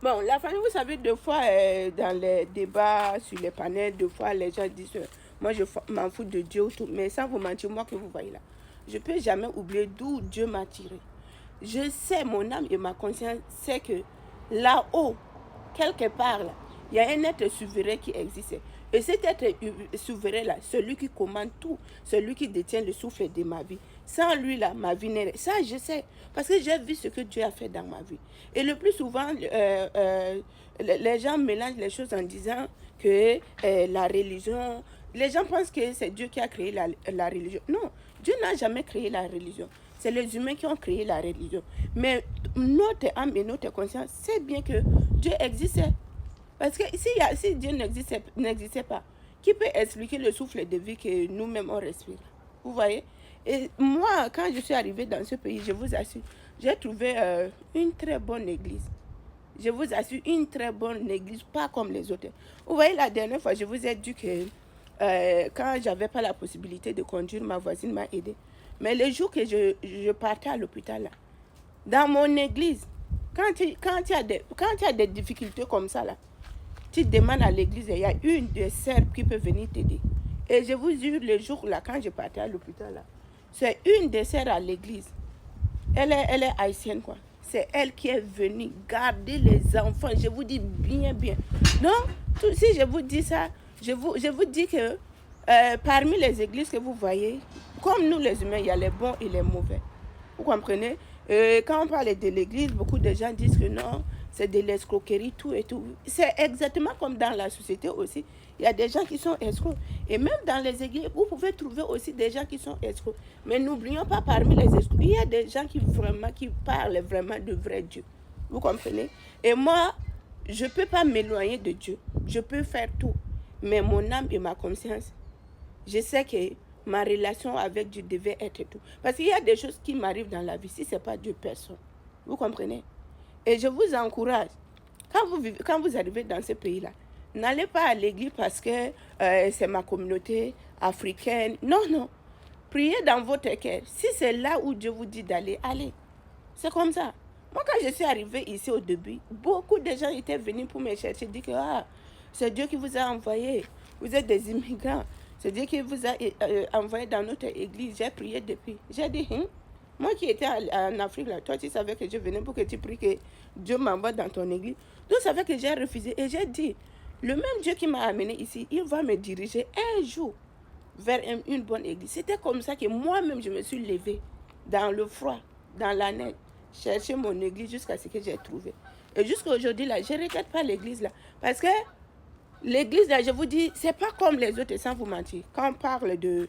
Bon, la famille, vous savez, deux fois dans les débats sur les panels, deux fois les gens disent moi je m'en fous de Dieu ou tout. Mais sans vous mentir, moi que vous voyez là, je ne peux jamais oublier d'où Dieu m'a tiré. Je sais, mon âme et ma conscience, c'est que là-haut, quelque part là, il y a un être souverain qui existe. Et cet être souverain-là, celui qui commande tout, celui qui détient le souffle de ma vie, sans lui, là, ma vie n'est... Ça, je sais, parce que j'ai vu ce que Dieu a fait dans ma vie. Et le plus souvent, les gens mélangent les choses en disant que la religion... Les gens pensent que c'est Dieu qui a créé la religion. Non, Dieu n'a jamais créé la religion. C'est les humains qui ont créé la religion. Mais notre âme et notre conscience sait bien que Dieu existait. Parce que si Dieu n'existait pas, qui peut expliquer le souffle de vie que nous-mêmes on respire? Vous voyez? Et moi, quand je suis arrivée dans ce pays, je vous assure, j'ai trouvé une très bonne église. Je vous assure, une très bonne église, pas comme les autres. Vous voyez, la dernière fois, je vous ai dit que quand je n'avais pas la possibilité de conduire, ma voisine m'a aidé. Mais le jour que je partais à l'hôpital, là, dans mon église, quand il y a des difficultés comme ça, là, tu demandes à l'église, il y a une des sœurs qui peut venir t'aider. Et je vous jure, le jour là, quand je partais à l'hôpital, là, c'est une des sœurs à l'église. Elle est haïtienne, quoi. C'est elle qui est venue garder les enfants. Je vous dis bien. Donc, si je vous dis ça, je vous dis que parmi les églises que vous voyez, comme nous les humains, il y a les bons et les mauvais. Vous comprenez? Quand on parle de l'église, beaucoup de gens disent que non, c'est de l'escroquerie, tout et tout. C'est exactement comme dans la société aussi. Il y a des gens qui sont escrocs. Et même dans les églises, vous pouvez trouver aussi des gens qui sont escrocs. Mais n'oublions pas, parmi les escrocs, il y a des gens qui parlent vraiment de vrai Dieu. Vous comprenez? Et moi, je ne peux pas m'éloigner de Dieu. Je peux faire tout. Mais mon âme et ma conscience, je sais que ma relation avec Dieu devait être tout. Parce qu'il y a des choses qui m'arrivent dans la vie. Si ce n'est pas Dieu, personne. Vous comprenez? Et je vous encourage, quand vous arrivez dans ce pays-là, n'allez pas à l'église parce que c'est ma communauté africaine. Non. Priez dans votre cœur. Si c'est là où Dieu vous dit d'aller, allez. C'est comme ça. Moi, quand je suis arrivée ici au début, beaucoup de gens étaient venus pour me chercher. Dit que c'est Dieu qui vous a envoyé. Vous êtes des immigrants. C'est Dieu qui vous a envoyé dans notre église. J'ai prié depuis. J'ai dit, moi qui étais en Afrique, là, toi tu savais que je venais pour que tu pries que Dieu m'envoie dans ton église. Tu savais que j'ai refusé et j'ai dit, le même Dieu qui m'a amené ici, il va me diriger un jour vers une bonne église. C'était comme ça que moi-même je me suis levée dans le froid, dans la neige, chercher mon église jusqu'à ce que j'ai trouvé. Et jusqu'à aujourd'hui, là, je ne regrette pas l'église là. Parce que l'église, là, je vous dis, c'est pas comme les autres, sans vous mentir. Quand on parle de,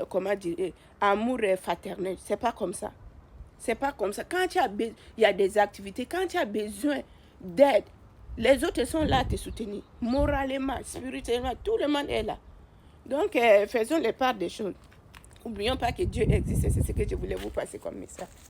comment dire, amour fraternel, c'est pas comme ça. C'est pas comme ça. Quand il y a des activités, quand tu as besoin d'aide, les autres sont là à te soutenir. Moralement, spirituellement, tout le monde est là. Donc, faisons les parts des choses. N'oublions pas que Dieu existe, c'est ce que je voulais vous passer comme message.